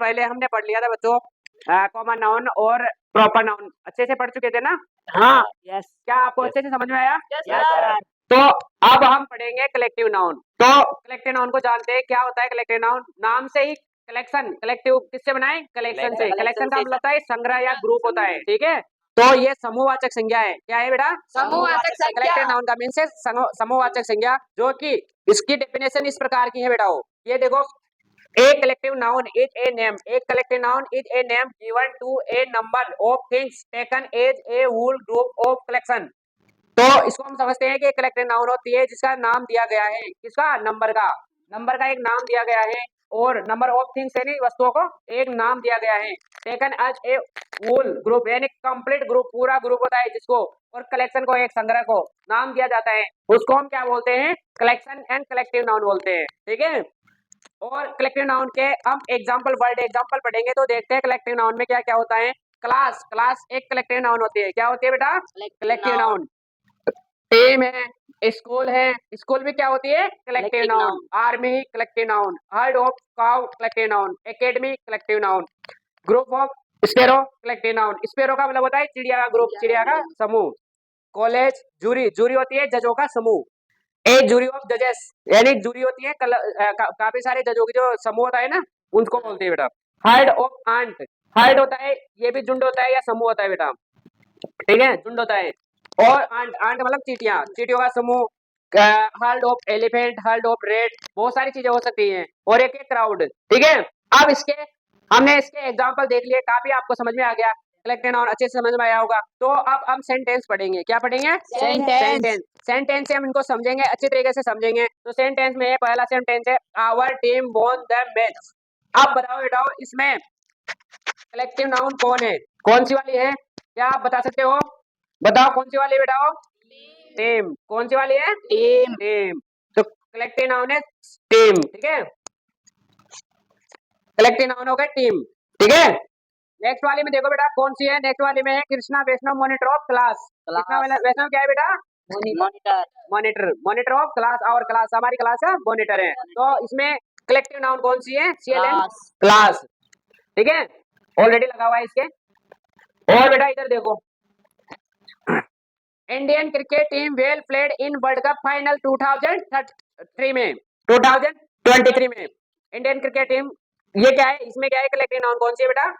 पहले हमने पढ़ लिया था बच्चों कॉमन नाउन और प्रॉपर नाउन, अच्छे से पढ़ चुके थे ना? हाँ। यस। क्या आपको अच्छे से समझ में आया? Yes sir. तो अब हम पढ़ेंगे कलेक्टिव नाउन। तो कलेक्टिव नाउन को जानते हैं, क्या होता है कलेक्टिव नाउन? नाम से ही कलेक्शन, कलेक्टिव किससे बनाए? कलेक्शन से। कलेक्शन का मतलब होता है संग्रह या ग्रुप होता है, ठीक है? तो ये समूहवाचक संज्ञा है। क्या है बेटा? समूहवाचक संज्ञा। कलेक्टिव नाउन का मीन्स है समूहवाचक संज्ञा, जो कि इसकी डेफिनेशन इस प्रकार की है बेटा। ये देखो, a collective noun is a name. A collective noun is a name given to a number of things taken as a whole group of collection. तो इसको हम समझते हैं कि एक कलेक्टिव नाउन होती है जिसका नाम दिया गया है, किसका? नंबर का। नंबर का एक नाम दिया गया है और नंबर ऑफ थिंग्स यानी वस्तुओं को एक नाम दिया गया है। Taken as a whole group यानी कंप्लीट ग्रुप, पूरा ग्रुप होता है जिसको, और कलेक्शन को, एक संग्रह को नाम दिया जाता है, उसको हम क्या बोलते हैं? कलेक्शन एंड कलेक्टिव नाउन बोलते हैं, ठीक है? और कलेक्टिव नाउन के हम एग्जांपल, वर्ड एग्जांपल पढ़ेंगे तो देखते हैं कलेक्टिव नाउन में क्या क्या होता है। क्लास, क्लास एक कलेक्टिव नाउन होती है। क्या होती है बेटा? Collective noun. टीम है, स्कूल है, स्कूल भी क्या होती है? Collective noun. Army collective noun. Heard of cow collective noun. Academy collective noun. Group of sparrow collective noun. Sparrow का मतलब होता है चिड़िया का ग्रुप, चिड़िया का समूह। कॉलेज जूरी, जूरी होती है जजों का समूह। ए जूरी ऑफ जजेस यानी जूरी होती है काफी सारे जजों की जो समूह होता है ना, उनको बोलते हैं बेटा। हर्ड ऑफ आंट, हर्ड होता है ये भी झुंड होता है या समूह होता है बेटा, ठीक है? झुंड होता है। और आंट, आंट मतलब चींटियां, चींटियों का समूह। Heard of elephant, heard of red, बहुत सारी चीजें हो सकती हैं। और एक क्राउड, ठीक है? अब इसके हमने इसके एग्जांपल देख लिए, काफी आपको समझ में आ गया, कलेक्टिव नाउन अच्छे से समझ में आया होगा। तो अब हम सेंटेंस पढ़ेंगे। क्या पढ़ेंगे? सेंटेंस। सेंटेंस से हम इनको समझेंगे, अच्छी तरीके से समझेंगे। तो सेंटेंस में पहला सेंटेंस है our team won the match. अब बताओ बेटा इसमें कलेक्टिव नाउन कौन है? कौन सी वाली है? क्या आप बता सकते हो? बताओ कौन सी वाली है बेटा? टीम। कौन सी वाली है? टीम। टीम। तो कलेक्टिव नाउन है टीम, ठीक है? कलेक्टिव नाउन हो गया टीम, ठीक है? नेक्स्ट वाली में देखो बेटा कौन सी है? नेक्स्ट वाली में है कृष्णा वैष्णव मॉनिटर ऑफ क्लास। कृष्णा वैष्णव क्या है बेटा? Monitor. Monitor, monitor of class. और क्लास हमारी क्लास का मॉनिटर है। तो इसमें कलेक्टिव नाउन कौन सी है? सीएलएन, क्लास, ठीक है? ऑलरेडी लगा हुआ है इसके। और बेटा इधर देखो, Indian cricket team well played in world cup final 2003 में, 2023 में इंडियन क्रिकेट टीम, ये क्या है? इसमें क्या है? कलेक्टिव नाउन कौन सी है बेटा?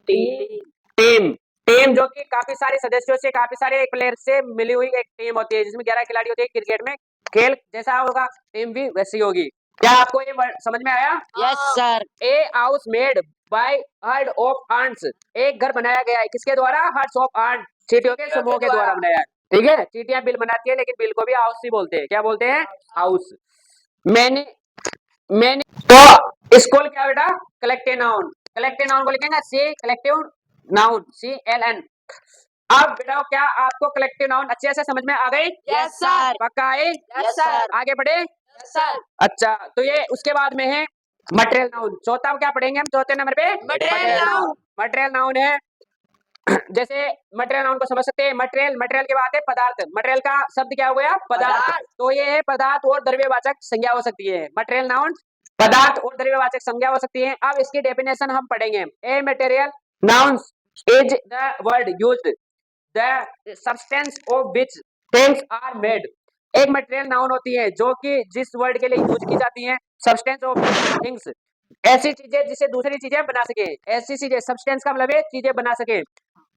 टीम। टीम जो कि काफी सारे सदस्यों से, काफी सारे प्लेयर से मिली हुई एक टीम होती है, जिसमें 11 खिलाड़ी होते हैं। क्रिकेट में खेल जैसा होगा, टीम भी वैसी होगी। क्या आपको ये समझ में आया? Yes sir. A house made by herd of ants, एक घर बनाया गया है किसके द्वारा? हर्ड्स ऑफ आंट, चींटियों के समूह के द्वारा बनाया है, ठीक है? चींटियां बिल बनाती है, लेकिन बिल को भी हाउस ही बोलते हैं। क्या बोलते हैं? हाउस। मैंने मैंने तो स्कूल क्या बेटा? Collective noun. कलेक्टिव नाउन को लिखेंगे सी कलेक्टिव नाउन, CLN। अब बेटा क्या आपको कलेक्टिव नाउन अच्छे से समझ में आ गई? Yes sir. पक्का है? Yes sir. आगे बढ़े? Yes sir. अच्छा, तो ये उसके बाद में है मटेरियल नाउन। चौथा क्या पढ़ेंगे हम चौथे नंबर पे? Material noun. मटेरियल नाउन है जैसे मटेरियल नाउन को समझ सकते हैं। मटेरियल, मटेरियल के बाद है पदार्थ। मटेरियल का शब्द क्या हो गया? पदार्थ। तो ये है पदार्थ और द्रव्यवाचक संज्ञा हो सकती है। मटेरियल नाउन पदार्थ और द्रव्यवाचक संज्ञा हो सकती है। अब इसकी डेफिनेशन हम पढ़ेंगे। A material nouns is the word used the substance of which things are made. एक मटेरियल नाउन होती है जो कि जिस वर्ड के लिए यूज की जाती है, सब्सटेंस ऑफ थिंग्स, ऐसी चीजें जिससे दूसरी चीजें बना सके। ऐसी चीजें, सब्सटेंस का मतलब है चीजें बना सके,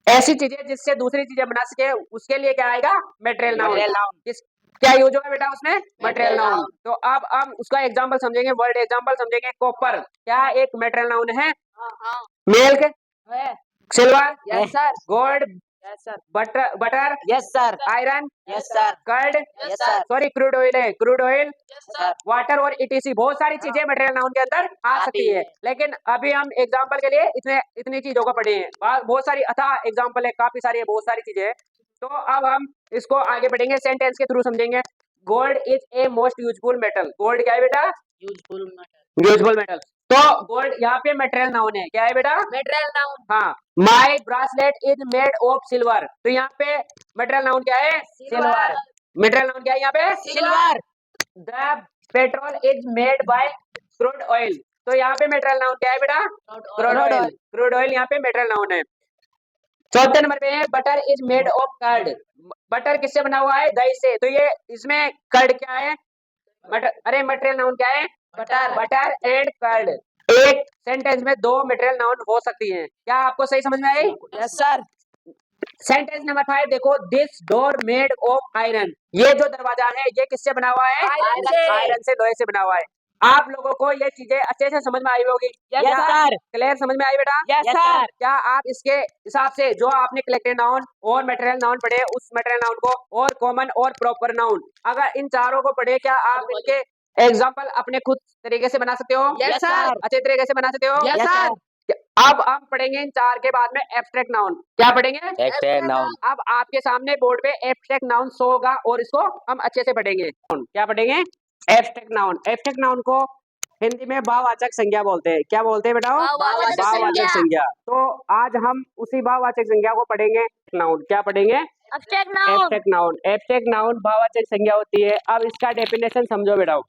ऐसी चीजें जिससे दूसरी चीजें बना सके, उसके लिए क्या आएगा? Material noun. क्या यूज होगा बेटा उसमें? Material noun. तो अब हम उसका एग्जांपल समझेंगे, वर्ड एग्जांपल समझेंगे। कॉपर क्या एक मटेरियल नाउन है? Milk, silver, yes sir. Gold, yes sir. Butter, yes sir. Iron, yes sir. Curd, yes sir. Sorry crude oil है, crude oil, yes sir. Water और इटीसी, बहुत सारी चीजें मटेरियल नाउन के अंदर आ सकती है। लेकिन अभी हम एग्जांपल के लिए इतनी चीजों को पढ़े हैं। बहुत सारी अथाह एग्जांपल है, काफी सारी है, बहुत सारी चीजें हैं। तो अब हम इसको आगे बढ़ेंगे, सेंटेंस के थ्रू समझेंगे। Gold is a most useful metal. Gold क्या है बेटा? Useful metal. Useful metal. तो गोल्ड यहाँ पे मटेरियल नाउन है। क्या है बेटा? Material noun. हाँ। My bracelet is made of silver. तो यहाँ पे मटेरियल नाउन क्या है? सिल्वर। मटेरियल नाउन क्या है यहाँ पे? Silver. The petrol is made by crude oil. तो यहाँ पे मेटेरियल नाउन क्या है बेटा? Crude oil. क्रूड ऑयल यहाँ पे मेटेरियल नाउन है। चौथे नंबर पे है butter is made of curd. Butter किससे बना हुआ है? दही से। तो ये इसमें कर्ड क्या है? अरे मटेरियल नाउन क्या है? बटर। Butter and curd. एक सेंटेंस में दो मटेरियल नाउन हो सकती हैं। क्या आपको सही समझ में आई? Yes sir. सेंटेंस नंबर 5 देखो, this door made of iron. ये जो दरवाजा है ये किससे बना हुआ है? आयरन से। आयरन से, लोहे से बना हुआ है। आप लोगों को ये चीजें अच्छे से समझ में आई होगी? Yes, sir. क्लियर समझ में आई बेटा? Yes, sir. क्या आप इसके हिसाब से जो आपने कलेक्टिव नाउन और मटेरियल नाउन पढ़े, उस मटेरियल नाउन को और कॉमन और प्रॉपर नाउन, अगर इन चारों को पढ़े, क्या आप इनके एग्जाम्पल अपने खुद तरीके से बना सकते हो? Yes, sir. अच्छे तरीके से बना सकते हो? Yes, sir. अब हम पढ़ेंगे इन चार के बाद में एब्स्ट्रैक्ट नाउन। क्या पढ़ेंगे? Abstract noun. अब आपके सामने बोर्ड पे एब्स्ट्रैक्ट नाउन शो होगा और इसको हम अच्छे से पढ़ेंगे। क्या पढ़ेंगे? Abstract noun. एब्स्ट्रैक्ट नाउन को हिंदी में भाववाचक संज्ञा बोलते हैं। क्या बोलते हैं बेटा? भाववाचक भाववाचक संज्ञा। संज्ञा। तो आज हम उसी भाववाचक संज्ञा को पढ़ेंगे। नाउन क्या पढ़ेंगे? Abstract noun. Abstract noun. Abstract noun भाववाचक संज्ञा होती है। अब इसका डेफिनेशन समझो बेटा।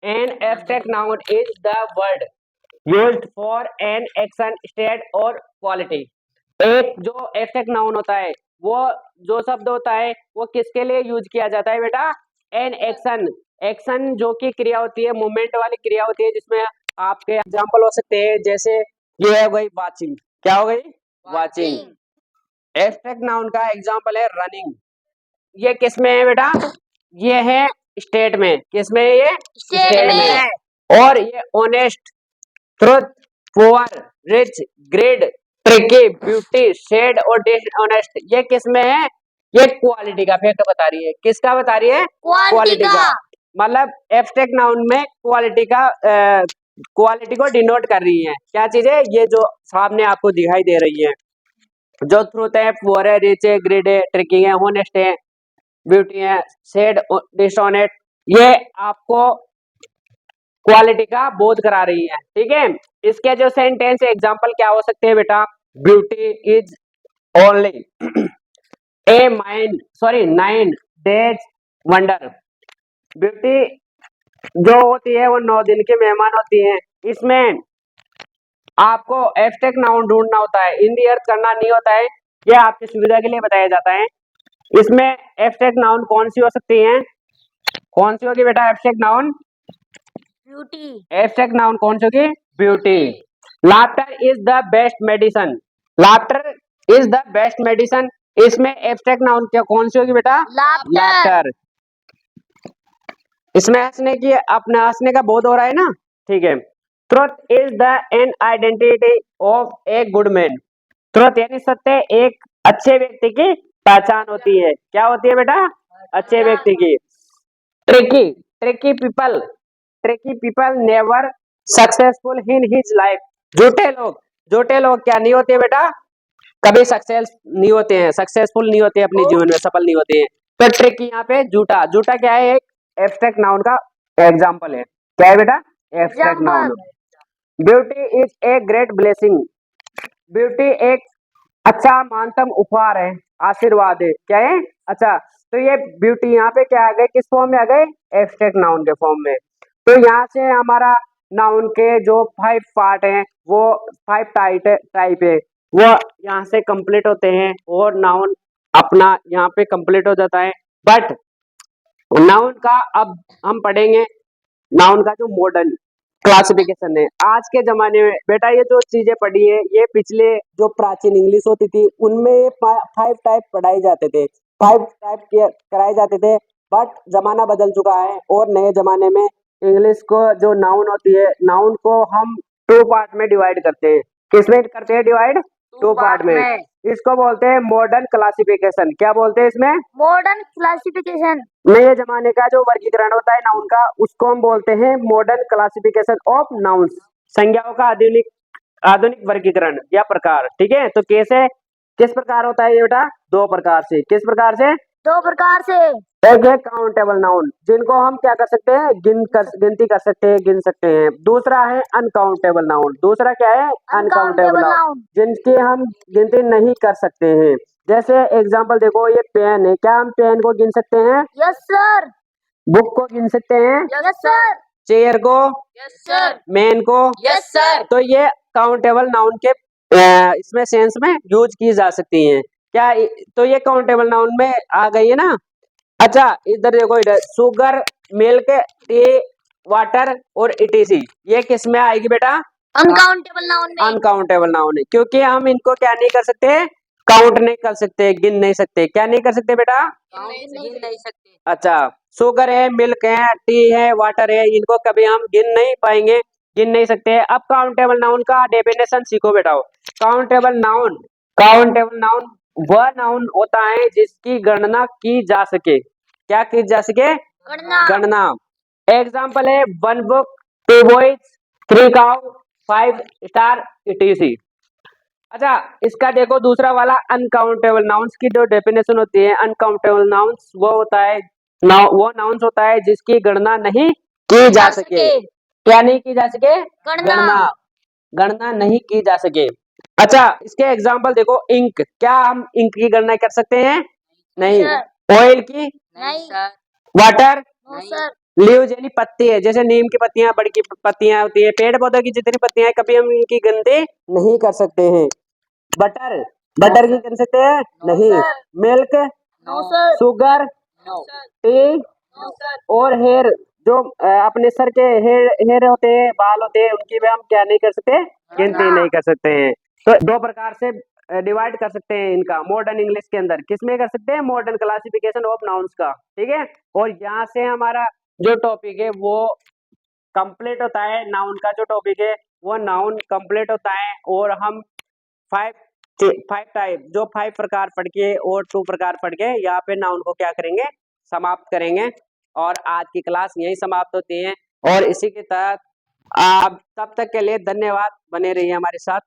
An abstract noun is the word used for an action, state और क्वालिटी। एक जो एब्स्ट्रैक्ट नाउन होता है, वो जो शब्द होता है वो किसके लिए यूज किया जाता है बेटा? An action. एक्शन जो कि क्रिया होती है, मूवमेंट वाली क्रिया होती है, जिसमें आपके एग्जांपल हो सकते हैं, जैसे ये हो गई वाचिंग। क्या हो गई? वाचिंग। एब्स्ट्रैक्ट नाउन का एग्जांपल है रनिंग। ये किस में है बेटा? ये है स्टेट में। किस में है ये? State में है। और ये honest, truth, poor, rich, grade, tricky, beauty, shade और डिसऑनेस्ट, ये किस में है? ये क्वालिटी का फैक्ट बता रही है। किसका बता रही है? Quality का। मतलब एब्स्ट्रैक्ट नाउन में क्वालिटी का क्वालिटी को डिनोट कर रही है। क्या चीजें? ये जो सामने आपको दिखाई दे रही है, जो ट्रुथ है, पुअर है, रिच है, ग्रेड है, ट्रिकी है, ऑनेस्ट है, ब्यूटी है, शेड, डिसऑनेस्ट, ये आपको क्वालिटी का बोध करा रही है। ठीक है। इसके जो सेंटेंस एग्जांपल क्या हो सकते हैं बेटा? Beauty is only A nine days wonder. Beauty जो होती है वो 9 दिन की मेहमान होती है। इसमें आपको एब्स्ट्रैक्ट नाउन ढूंढना होता है, इन दी अर्थ करना नहीं होता है। ये आपकी सुविधा के लिए बताया जाता है। इसमें एब्स्ट्रैक्ट नाउन कौन सी हो सकती है? कौन सी होगी बेटा abstract noun? Beauty. Abstract noun कौन सी होगी? Beauty. Laughter is the best medicine. Laughter is the best medicine. इसमें एब्स्ट्रैक्ट नाउन क्या कौन सी होगी बेटा? Laughter. लाफ्टर। इसमें हंसने की, अपना हंसने का बोध हो रहा है ना? ठीक है। Truth is the an identity of a good man. Truth यानी सत्य एक अच्छे व्यक्ति की पहचान होती है। क्या होती है बेटा? अच्छे व्यक्ति की। Tricky people never successful in his life. झूठे लोग क्या नहीं होते बेटा? कभी सक्सेस नहीं होते हैं, सक्सेसफुल नहीं होते, अपने जीवन में सफल नहीं होते हैं। तो ट्रिकी यहाँ पे झूठा। झूठा क्या है? एक एब्स्ट्रैक्ट नाउन का एग्जाम्पल है। क्या है बेटा? Abstract noun. Beauty is a great blessing. Beauty एक अच्छा मानतम उपहार है, आशीर्वाद है। क्या है? अच्छा। तो ये ब्यूटी यहाँ पे क्या आ गए? किस फॉर्म में आ गए? एब्स्ट्रैक्ट नाउन के फॉर्म में। तो यहाँ से हमारा नाउन के जो 5 पार्ट हैं, वो 5 टाइप है, वो यहाँ से कंप्लीट होते हैं और नाउन अपना यहाँ पे कंप्लीट हो जाता है। बट नाउन का अब हम पढ़ेंगे, नाउन का जो मॉडर्न क्लासिफिकेशन है आज के जमाने में बेटा। ये जो चीजें पढ़ी है, ये पिछले जो प्राचीन इंग्लिश होती थी उनमें ये 5 टाइप पढ़ाए जाते थे, 5 टाइप कराए जाते थे। बट जमाना बदल चुका है और नए जमाने में इंग्लिश को जो नाउन होती है, नाउन को हम 2 पार्ट में डिवाइड करते हैं। किसमें करते हैं डिवाइड? 2 पार्ट में। इसको बोलते हैं मॉडर्न क्लासिफिकेशन। क्या बोलते हैं इसमें? Modern classification. नए जमाने का जो वर्गीकरण होता है नाउन का, उसको हम बोलते हैं मॉडर्न क्लासिफिकेशन ऑफ नाउन्स। संज्ञाओं का आधुनिक वर्गीकरण या प्रकार। ठीक है। तो कैसे, किस प्रकार होता है ये बेटा? 2 प्रकार से। किस प्रकार से? 2 प्रकार से। एक है काउंटेबल नाउन, जिनको हम क्या कर सकते हैं? गिनती कर सकते हैं, गिन सकते हैं। दूसरा है अनकाउंटेबल नाउन। दूसरा क्या है? अनकाउंटेबल नाउन, जिनकी हम गिनती नहीं कर सकते हैं। जैसे एग्जांपल देखो, ये पेन है, क्या हम पेन को गिन सकते हैं? Yes sir. बुक को गिन सकते हैं? Yes sir. चेयर को, यस सर, मैन को। यस सर, तो ये काउंटेबल नाउन के इसमें सेंस में यूज की जा सकती हैं। क्या तो ये काउंटेबल नाउन में आ गई है ना। अच्छा इधर देखो, इधर शुगर, मिल्क, टी, वाटर और इटीसी, ये किस में आएगी बेटा? अनकाउंटेबल नाउन में। अनकाउंटेबल नाउन है, क्योंकि हम इनको क्या नहीं कर सकते, काउंट नहीं कर सकते, गिन नहीं सकते। क्या नहीं कर सकते बेटा? गिन नहीं सकते। अच्छा, शुगर है, मिल्क है, टी है, वाटर है, इनको कभी हम गिन नहीं पाएंगे, गिन नहीं सकते। अब काउंटेबल नाउन का डेफिनेशन सीखो बेटाओ। काउंटेबल नाउन, काउंटेबल नाउन वह नाउन होता है जिसकी गणना की जा सके। क्या की जा सके? गणना। गणना। एग्जाम्पल है 1 book, 2 boys, 3 cow, 5 star, etc। अच्छा इसका देखो दूसरा वाला, अनकाउंटेबल नाउन्स की जो डेफिनेशन होती है। अनकाउंटेबल नाउन्स वो होता है, वो नाउन्स होता है जिसकी गणना नहीं की जा सके। क्या नहीं की जा सके? गणना। गणना नहीं की जा सके। अच्छा इसके एग्जाम्पल देखो, इंक, क्या हम इंक की गणना कर सकते हैं? नहीं। ऑयल की? नहीं sir. Water? No sir. Leaves यानी पत्ती है, जैसे नीम की पत्तियां, बड़ की पत्तियां होती है, पेड़ पौधों की जितनी पत्तियां हैं, कभी हम इनकी गिनती नहीं कर सकते हैं। बटर, बटर की कर सकते हैं? नहीं। Milk? No sir. Sugar? No tea? Sir. और हेयर, जो अपने सर के हेयर होते हैं, बाल होते हैं, उनकी भी हम क्या नहीं कर सकते, गिनती नहीं कर सकते हैं। तो दो प्रकार से डिवाइड कर सकते हैं इनका मॉडर्न इंग्लिश के अंदर। किसमें कर सकते हैं? मॉडर्न क्लासिफिकेशन ऑफ नाउन्स का। ठीक है, और यहाँ से हमारा जो टॉपिक है वो कंप्लीट होता है। नाउन का जो टॉपिक है वो नाउन कंप्लीट होता है, और हम फाइव फाइव टाइप, जो 5 प्रकार पढ़ के और 2 प्रकार पढ़ के यहाँ पे नाउन को क्या करेंगे, समाप्त करेंगे। और आज की क्लास यही समाप्त होती है। और इसी के तहत आप तब तक के लिए धन्यवाद, बने रहिए हमारे साथ।